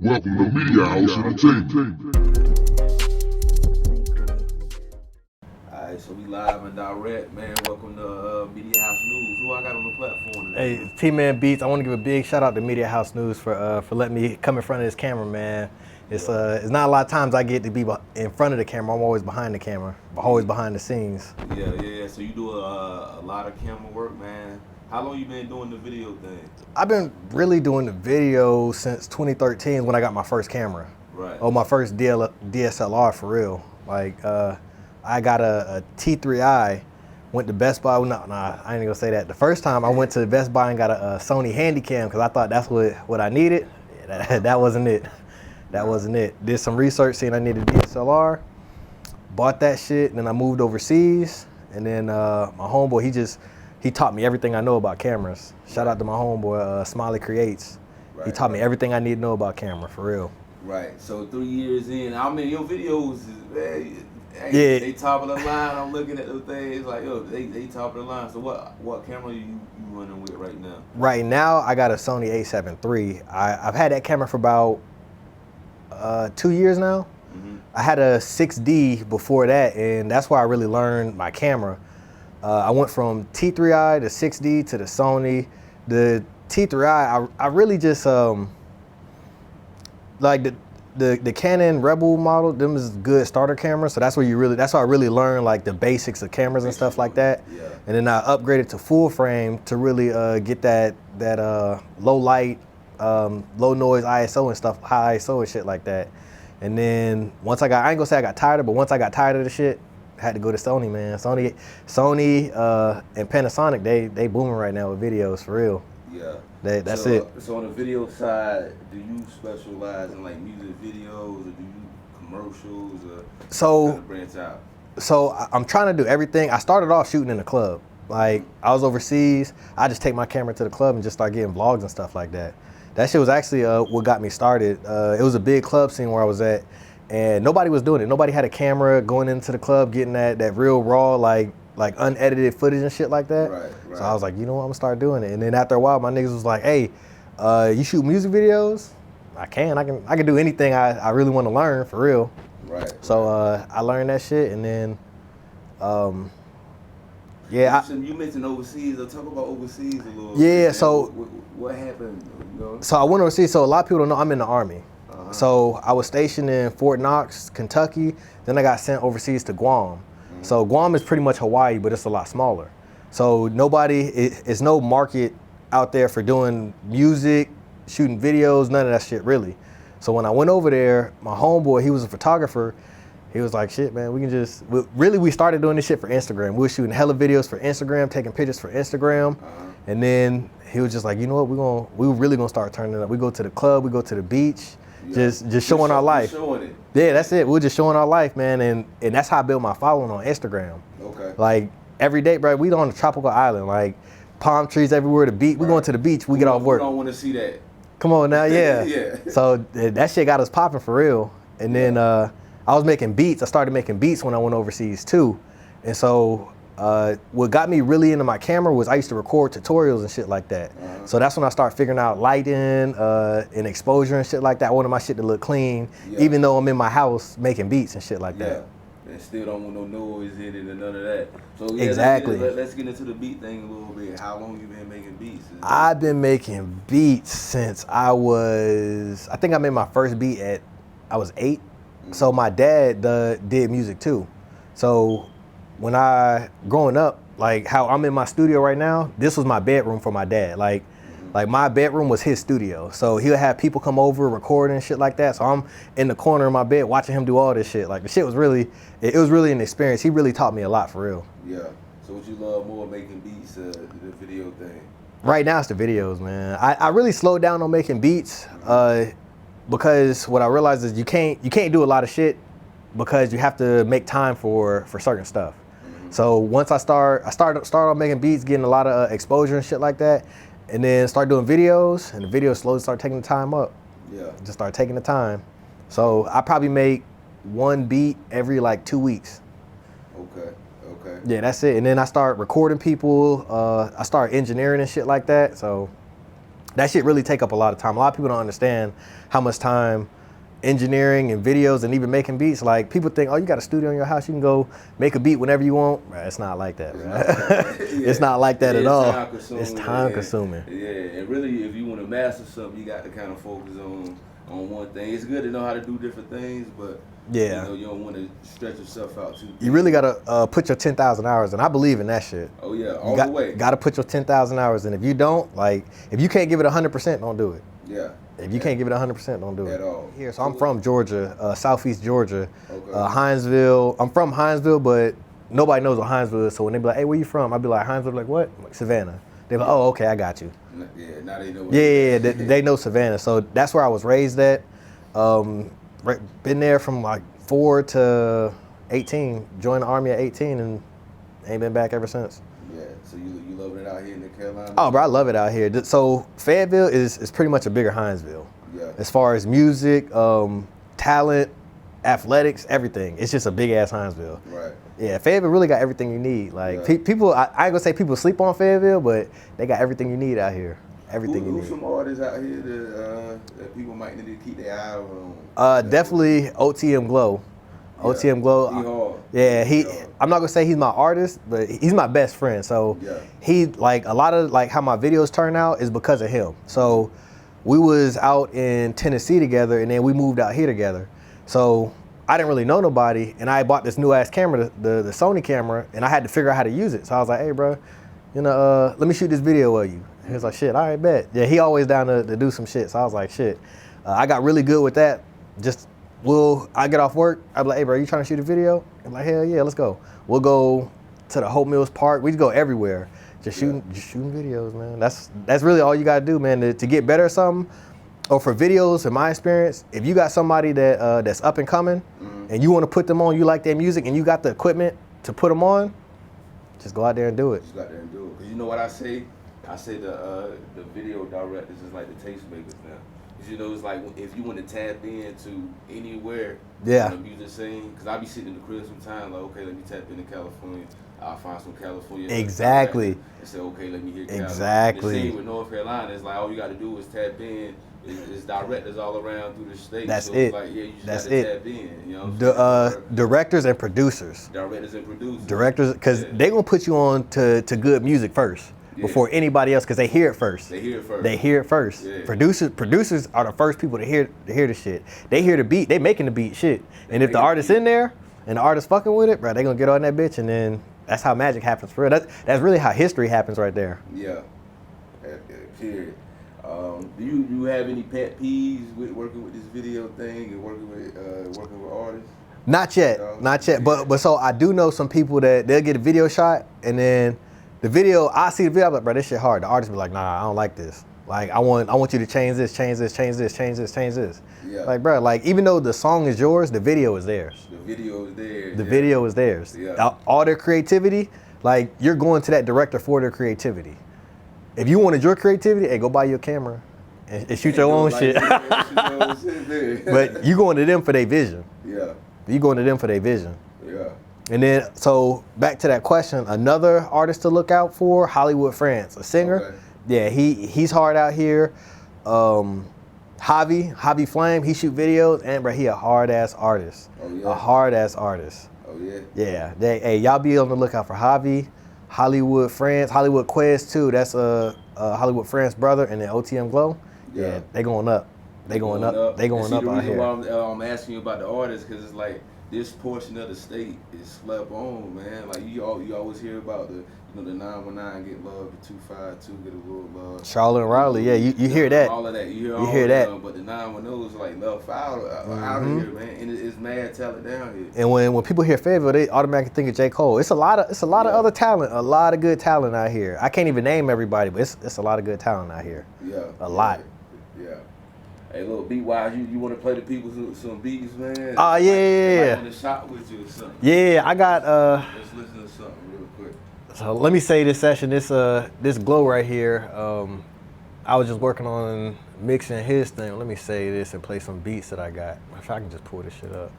Welcome to Media House Entertainment. Alright, so we live and direct, man. Welcome to Media House News. Who I got on the platform today? Hey, Tmanbeatz. I want to give a big shout out to Media House News for letting me come in front of this camera, man. It's not a lot of times I get to be in front of the camera. I'm always behind the camera, always behind the scenes. Yeah. So you do a lot of camera work, man. How long you been doing the video thing? I've been really doing the video since 2013 when I got my first camera. Right. Oh, my first DSLR for real. Like, I got a T3i, went to Best Buy. Nah, I ain't gonna say that. The first time I went to Best Buy and got a Sony Handycam because I thought that's what I needed. That wasn't it. That wasn't it. Did some research, seeing I needed a DSLR, bought that shit, and then I moved overseas. And then my homeboy, he taught me everything I know about cameras. Shout out to my homeboy, Smiley Creates. He taught me everything I need to know about camera, for real. Right. So 3 years in, I mean, your videos, man, Yeah. they top of the line. I'm looking at the things like, yo, they top of the line. So what camera you running with right now? Right now, I got a Sony A7 III. I've had that camera for about 2 years now. Mm-hmm. I had a 6D before that, and that's where I really learned my camera. I went from T3i to 6D to the Sony. The T3i, I really just like the Canon Rebel model. Them is good starter cameras, so that's how I really learned like the basics of cameras and stuff like that. Yeah. And then I upgraded to full frame to really get that low light, low noise ISO and stuff, high ISO and shit like that. And then once I ain't gonna say I got tired of it, but once I got tired of the shit, I had to go to Sony, man. Sony and Panasonic, they booming right now with videos, for real. Yeah. That's it. So on the video side, do you specialize in like music videos, or do you commercials, or kind of branch out? So I'm trying to do everything. I started off shooting in a club. Like, I was overseas. I just take my camera to the club and just start getting vlogs and stuff like that. That shit was actually what got me started. It was a big club scene where I was at, and nobody was doing it. Nobody had a camera going into the club, getting that real raw, like unedited footage and shit like that. Right. So I was like, you know what, I'm gonna start doing it. And then after a while, my niggas was like, hey, you shoot music videos? I can do anything I really want to learn, for real. Right. So I learned that shit, and then you mentioned overseas. Let's talk about overseas a little. Yeah. Bit. So what happened? You know? So I went overseas. So a lot of people don't know I'm in the Army. Uh-huh. So I was stationed in Fort Knox, Kentucky. Then I got sent overseas to Guam. Mm-hmm. So Guam is pretty much Hawaii, but it's a lot smaller. So it's no market out there for doing music, shooting videos, none of that shit really. So when I went over there, my homeboy, he was a photographer. He was like, shit, man, we started doing this shit for Instagram. We were shooting hella videos for Instagram, taking pictures for Instagram. Uh-huh. And then he was just like, you know what, we were really gonna start turning it up. We go to the club, we go to the beach, just showing our life. Showing it. Yeah, that's it. We were just showing our life, man. And that's how I built my following on Instagram. Okay. Like, every day, bro, we on a tropical island, like palm trees everywhere, the beach. We going to the beach, we get off work. We don't want to see that. Come on now, yeah. Yeah. So that shit got us popping for real. And then I was making beats. I started making beats when I went overseas too. And so what got me really into my camera was I used to record tutorials and shit like that. Uh-huh. So that's when I started figuring out lighting and exposure and shit like that. I wanted my shit to look clean, even though I'm in my house making beats and shit like that. And still don't want no noise in it and none of that. So exactly. Let's get into the beat thing a little bit. How long you been making beats? I've been making beats since I think I made my first beat I was 8. Mm-hmm. So my dad did music too. So when growing up, like how I'm in my studio right now, this was my bedroom for my dad. Like my bedroom was his studio. So he'll have people come over, record and shit like that. So I'm in the corner of my bed watching him do all this shit. Like the shit was really an experience. He really taught me a lot, for real. Yeah. So what you love more, making beats, the video thing? Right now it's the videos, man. I really slowed down on making beats because what I realized is you can't do a lot of shit because you have to make time for certain stuff. Mm-hmm. So once I started off making beats, getting a lot of exposure and shit like that. And then start doing videos, and the videos slowly start taking the time up. Yeah. Just start taking the time. So I probably make one beat every like 2 weeks. Okay. Yeah, that's it. And then I start recording people. I start engineering and shit like that. So that shit really take up a lot of time. A lot of people don't understand how much time engineering and videos and even making beats, like people think, oh, you got a studio in your house, you can go make a beat whenever you want. It's not like that, It's not like that at all. It's time consuming. Yeah, and really, if you want to master something, you got to kind of focus on one thing. It's good to know how to do different things, but yeah, you don't want to stretch yourself out too. You really gotta put your 10,000 hours in. I believe in that shit. Oh yeah, all the way. Gotta put your 10,000 hours in. If you don't, like, if you can't give it 100%, don't do it. Yeah. If you can't give it 100%, don't do it. At all. Here, so I'm from Georgia, Southeast Georgia, Okay. Hinesville. I'm from Hinesville, but nobody knows what Hinesville is. So when they be like, hey, where you from? I'd be like, Hinesville, like what? I'm like, Savannah. They're like, oh, okay, I got you. Yeah, now they know. They know Savannah. So that's where I was raised at. Been there from like 4 to 18. Joined the Army at 18 and ain't been back ever since. Yeah, so you loving it out here in the Carolinas? Oh, bro, I love it out here. So Fayetteville is pretty much a bigger Hinesville. Yeah. As far as music, talent, athletics, everything. It's just a big ass Hinesville. Right. Yeah, Fayetteville really got everything you need. Like people, I ain't gonna say people sleep on Fayetteville, but they got everything you need out here. Everything you need. Who's some artists out here that people might need to keep their eye on? Definitely OTM Glow. Yeah. OTM Glow. He hard. Yeah, I'm not gonna say he's my artist, but he's my best friend. So he, like, a lot of like how my videos turn out is because of him. So we was out in Tennessee together, and then we moved out here together. So I didn't really know nobody, and I bought this new ass camera, the Sony camera, and I had to figure out how to use it. So I was like, hey, bro, let me shoot this video of you. He was like, shit, all right, bet. Yeah, he always down to do some shit. So I was like, shit. I got really good with that. I get off work, I'd be like, hey, bro, you trying to shoot a video? I'm like, hell yeah, let's go. We'll go to the Hope Mills Park. We just go everywhere. Just shooting videos, man. That's really all you gotta do, man, to get better at something. Or for videos, in my experience, if you got somebody that's up and coming, and you want to put them on, you like their music, and you got the equipment to put them on, just go out there and do it. Just go out there and do it. Cause you know what I say? I say the video directors is like the tastemakers now. Cause it's like if you want to tap into anywhere in the music scene, cause I be sitting in the crib sometimes like, okay, let me tap into California. I'll find some California. Exactly. And say, okay, let me hear California. Exactly. The same with North Carolina, it's like all you got to do is tap in. It's directors all around through the state. That's so it. It's like, you just gotta tap in. You know directors and producers. Directors and producers. Directors, because they going to put you on to good music first. Before anybody else, because they hear it first. They hear it first. Yeah. Producers are the first people to hear the shit. They hear the beat, they making the beat shit. And if the artist's in there and the artist fucking with it, bro, they gonna get on that bitch, and then that's how magic happens for real. That's really how history happens right there. Yeah. Period. Do you have any pet peeves with working with this video thing and working with artists? Not yet. But so I do know some people that they'll get a video shot, and then the video, I see the video, I'm like, bro, this shit hard. The artist be like, nah, I don't like this. Like, I want you to change this. Yeah. Like, bro, like, even though the song is yours, the video is theirs. The video is theirs. The video is theirs. Yeah. All their creativity, like, you're going to that director for their creativity. If you wanted your creativity, hey, go buy your camera and shoot your own shit. But you going to them for their vision. Yeah. You going to them for their vision. Yeah. And then, so back to that question, another artist to look out for, Hollywood France, a singer. Okay. Yeah, he's hard out here. Javi Flame, he shoot videos, and bro, he a hard ass artist. Oh yeah. A hard ass artist. Oh yeah. Yeah. Hey, y'all be on the lookout for Javi, Hollywood France, Hollywood Quest too. That's a Hollywood France brother, and then OTM Glow. Yeah, they going up. They going up. They going up out here. The reason why I'm asking you about the artists, because it's like this portion of the state is slept on, man. Like you always hear about the 919 get love, the 252 get a little love. Charlotte and Raleigh, yeah, you hear that. All of that, you hear that. But the 910 is like left out of here, man. And it's mad talent down here. And when people hear Fayetteville, they automatically think of J. Cole. It's a lot of other talent, a lot of good talent out here. I can't even name everybody, but it's a lot of good talent out here. Yeah. A lot. Yeah. Hey, little beat wise, you want to play the people some beats, man? Oh yeah. Want to shot with you or something? Yeah, I got Let's listen to something real quick. So let me say this session, this Glow right here. I was just working on mixing his thing. Let me say this and play some beats that I got. If I can just pull this shit up.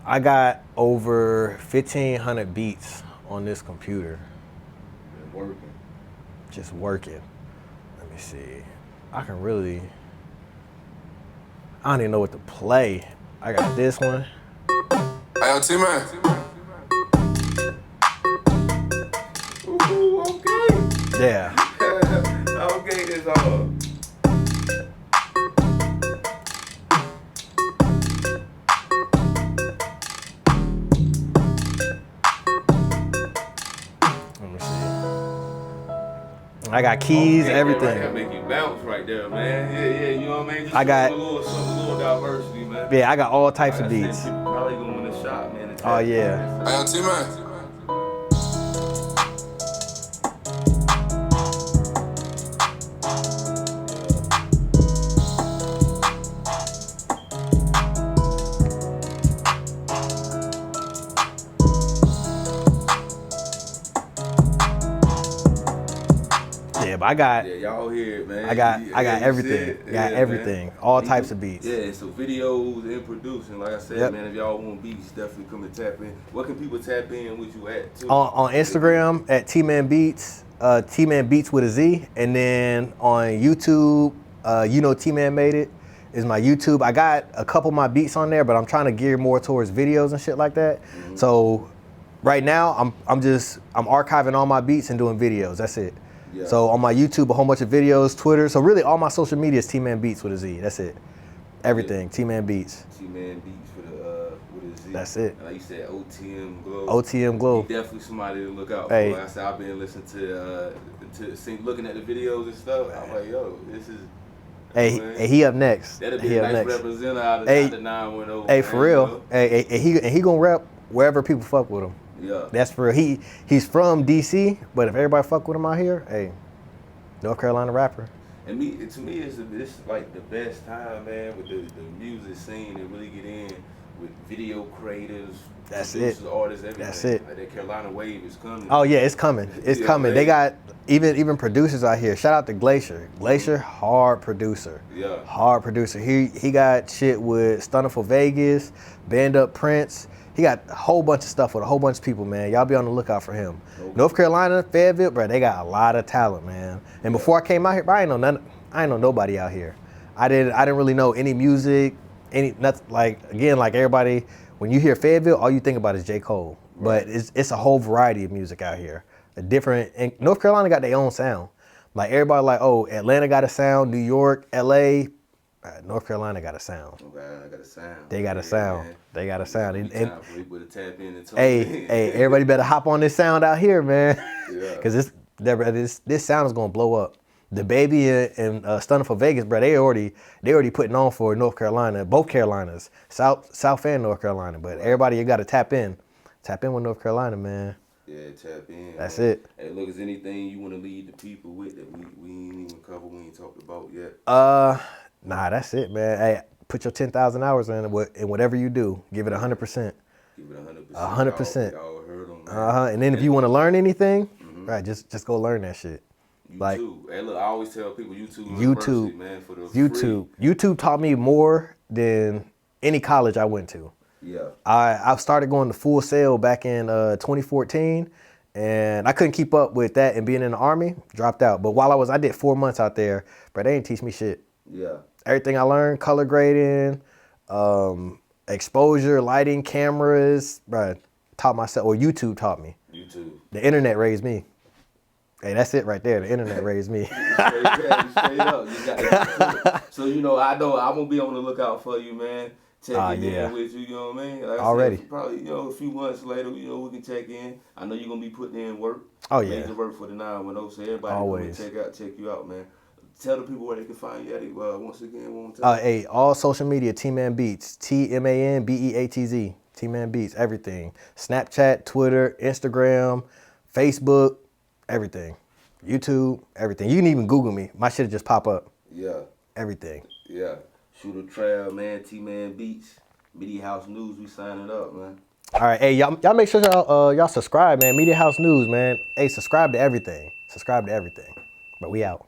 I got over 1,500 beats on this computer. Been working. Just working. me see. I don't even know what to play. I got this one. Hey, yo, T-Man. Ooh, okay. Yeah. Okay, this all. Let me see. I got keys, everything. Right, that make you bounce right there, man. Yeah, you know what I mean? Just I got a little diversity, man. Yeah, I got all types of beats. People probably gonna win a shot, man. Oh yeah. Hey, yo, T-Man. Yeah, but I got. Yeah, y'all hear it, man. I got everything. Got everything. Man. All types of beats. Yeah, so videos and producing. Like I said, man, if y'all want beats, definitely come and tap in. What can people tap in with you at too? On Instagram at Tmanbeatz, Tmanbeatz with a Z, and then on YouTube, you know T-Man Made It is my YouTube. I got a couple of my beats on there, but I'm trying to gear more towards videos and shit like that. Mm-hmm. So right now, I'm archiving all my beats and doing videos. That's it. Yeah. So on my YouTube, a whole bunch of videos, Twitter. So really, all my social media is Tmanbeatz with a Z. That's it. Everything. Yeah. Tmanbeatz. Tmanbeatz with a Z. That's it. And like you said, OTM Glow. OTM Glow. He definitely somebody to look out hey. for. Like I said, I've been listening to looking at the videos and stuff. I'm like, yo, this is. Hey, he up next. That'll be a nice representative out of the 910. Hey, for real. You know? Hey, he gonna rep wherever people fuck with him. Yeah. That's for real. He's from DC, but if everybody fuck with him out here, hey, North Carolina rapper. And to me, it's like the best time, man, with the music scene and really get in with video creators, producers, artists, everything. That's it. Like that Carolina wave is coming. Oh yeah, it's coming. It's coming. They got even producers out here. Shout out to Glacier. Glacier, hard producer. Yeah. Hard producer. He got shit with Stunner for Vegas, Band Up Prince. He got a whole bunch of stuff with a whole bunch of people, man. Y'all be on the lookout for him. Okay. North Carolina, Fayetteville, bro, they got a lot of talent, man. And before I came out here, bro, I ain't know nobody out here. I didn't really know any music, nothing. Like again, like everybody, when you hear Fayetteville, all you think about is J. Cole. Right. But it's a whole variety of music out here. And North Carolina got their own sound. Like everybody, like, oh, Atlanta got a sound, New York, LA. North Carolina got a sound. Okay, got a sound. They got a sound. Man. They got a sound. And hey, everybody better hop on this sound out here, man. Yeah. Cause this sound is gonna blow up. The Baby and Stunner for Vegas, bro. They already putting on for North Carolina, both Carolinas, South and North Carolina. But everybody, you got to tap in with North Carolina, man. Yeah, tap in. That's it. Hey, look, is anything you want to lead the people with that we ain't even covered, we ain't talked about yet? Nah, that's it, man. Hey, put your 10,000 hours in whatever you do. Give it 100%. Give it 100%. 100%. Y'all heard them, And then if you want to learn anything, right, just go learn that shit. YouTube. Like, hey, look, I always tell people YouTube, man, for the YouTube. Free. YouTube taught me more than any college I went to. Yeah. I started going to Full Sail back in 2014, and I couldn't keep up with that and being in the Army, dropped out. But while I did 4 months out there, but they didn't teach me shit. Yeah. Everything I learned, color grading, exposure, lighting, cameras, bro, taught myself, or YouTube taught me. YouTube. The internet raised me. Hey, that's it right there. The internet raised me. Straight up. So, you know I'm going to be on the lookout for you, man. Check in with you, you know what I mean? Like already. Said, probably, a few months later, we can check in. I know you're going to be putting in work. Oh, yeah. Major work for the 910, so everybody always check you out, man. Tell the people where they can find you at. Once again, one more time. Hey, all social media, Tmanbeatz. Tmanbeatz. Tmanbeatz, everything. Snapchat, Twitter, Instagram, Facebook, everything. YouTube, everything. You can even Google me. My shit just pop up. Yeah. Everything. Yeah. Shoot a trail, man. Tmanbeatz. Media House News, we signing up, man. All right, hey, y'all make sure y'all subscribe, man. Media House News, man. Hey, subscribe to everything. But we out.